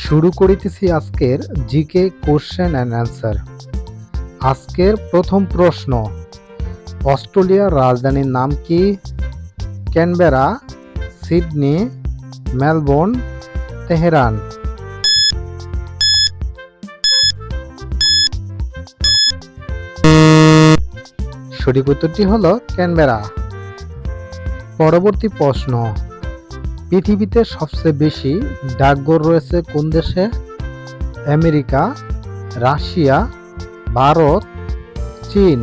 শুরু করিতেছি আজকের জিকে কোশ্চেন অ্যান্ড অ্যান্সার। আজকের প্রথম প্রশ্ন, অস্ট্রেলিয়ার রাজধানীর নাম কি? Canberra, Sydney, Melbourne, Tehran. সঠিক উত্তরটি হলো ক্যানবেরা। পরবর্তী প্রশ্ন, পৃথিবীতে সবচেয়ে বেশি ডাকঘর রয়েছে কোন দেশে? আমেরিকা, রাশিয়া, ভারত, চীন।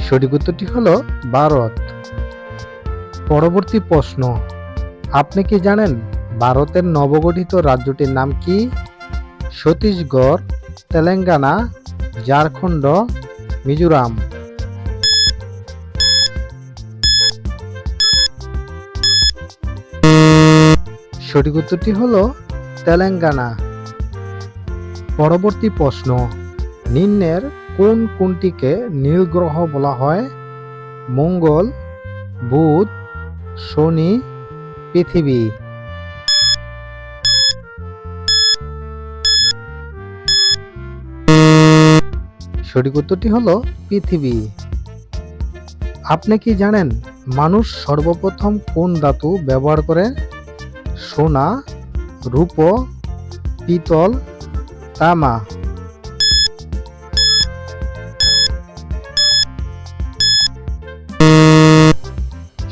সঠিক উত্তরটি হলো ভারত। পরবর্তী প্রশ্ন, আপনি কি জানেন ভারতের নবগঠিত রাজ্যটির নাম কি? ছত্তিশগড়, তেলেঙ্গানা, ঝাড়খণ্ড, মিজোরাম। সঠিক উত্তরটি হলো তেলেঙ্গানা। পরবর্তী প্রশ্ন, নিম্নের কোন কোনটিকে নীল গ্রহ বলা হয়? মঙ্গল, বুধ, শনি, পৃথিবী। সঠিক উত্তরটি হলো পৃথিবী। আপনি কি জানেন মানুষ সর্বপ্রথম কোন ধাতু ব্যবহার করে? সোনা, রূপো, পিতল, তামা।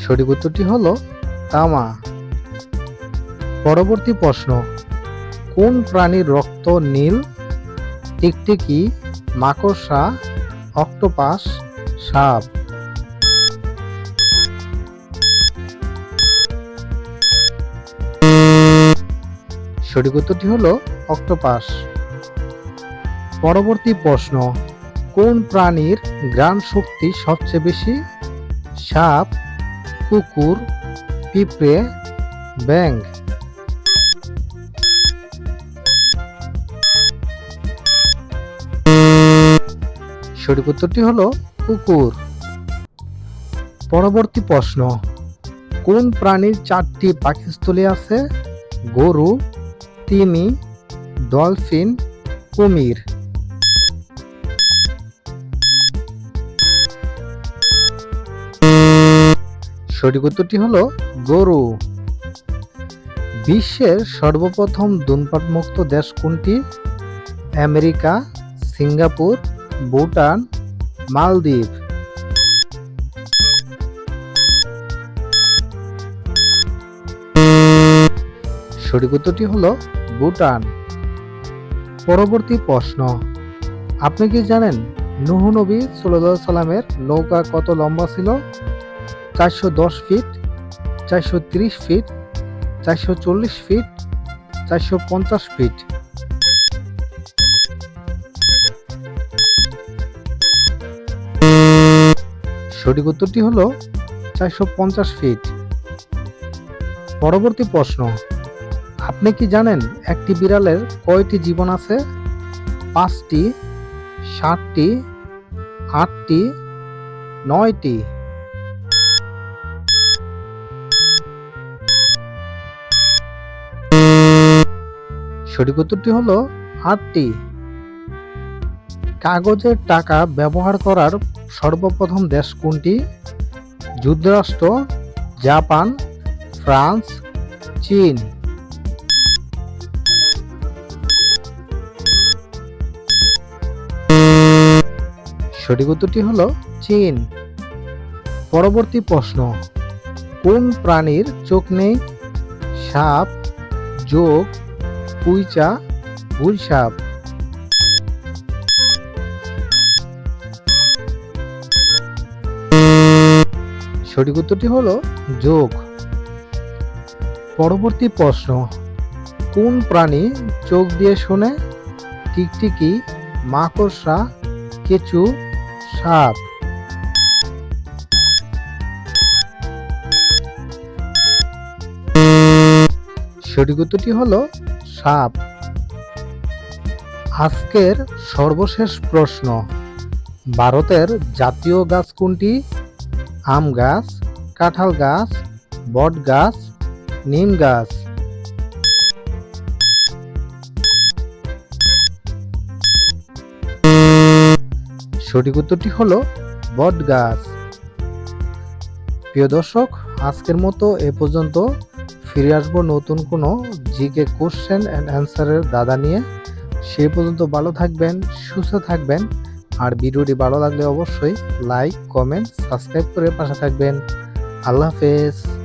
সঠিক উত্তরটি হলো তামা। পরবর্তী প্রশ্ন, কোন প্রাণীর রক্ত নীল? টিকটিকি, মাকড়সা, অক্টোপাস, সাপ। সঠিক উত্তরটি হলো অক্টোপাস। পরবর্তী প্রশ্ন, কোন প্রাণীর ঘ্রাণ শক্তি সবচেয়ে বেশি? সাপ, কুকুর, পিঁপড়ে, ব্যাঙ। সঠিক উত্তরটি হলো কুকুর। পরবর্তী প্রশ্ন, কোন প্রাণীর 4টি পাকস্থলী আছে? গরু, তিমি, ডলফিন, কুমির। সঠিক উত্তরটি হলো গরু। বিশ্বের সর্বপ্রথম ধূমপান মুক্ত দেশ কোনটি? আমেরিকা, সিঙ্গাপুর, ভুটান, মালদ্বীপ। সঠিক উত্তরটি হলো ভুটান। পরবর্তী প্রশ্ন, আপনি কি জানেন নূহ নবী সাল্লাল্লাহু আলাইহি সাল্লামের নৌকা কত লম্বা ছিল? 410 ফিট, 430 ফিট, 440 ফিট, 450 ফিট। সঠিক উত্তরটি হলো 450 ফিট। পরবর্তী প্রশ্ন, আপনি কি জানেন একটি বিড়ালের কয়টি জীবন আছে? 5টি, 7টি, 8টি, 9টি। সঠিক উত্তরটি হলো 8টি। কাগজের টাকা ব্যবহার করার সর্বপ্রথম দেশ কোনটি? যুক্তরাষ্ট্র, জাপান, ফ্রান্স, চীন। সঠিক উত্তরটি হলো চীন। পরবর্তী প্রশ্ন, কোন প্রাণীর চোখ নেই? সাপ, জোঁক, কুইচা, গুলসাপ। সঠিক উত্তরটি হলো জোঁক। পরবর্তী প্রশ্ন, কোন প্রাণী চোখ দিয়ে শোনে? টিকটিকি, মাকড়সা, কেঁচু, সাপ। সঠিক উত্তরটি হলো সাপ। আজকের সর্বশেষ প্রশ্ন, ভারতের জাতীয় গাছ কোনটি? আম গাছ, কাঁঠাল গাছ, বট গাছ, নিম গাছ। সঠিক উত্তরটি হলো বট গাছ। প্রিয় দর্শক, আজকের মতো এ পর্যন্ত। ফিরে আসবো নতুন কোনো জিকে কোশ্চেন অ্যান্ড অ্যান্সারের দাদা নিয়ে। সে পর্যন্ত ভালো থাকবেন, সুস্থ থাকবেন। আর ভিডিওটি ভালো লাগলে অবশ্যই লাইক, কমেন্ট, সাবস্ক্রাইব করে পাশে থাকবেন। আল্লাহ হাফেজ।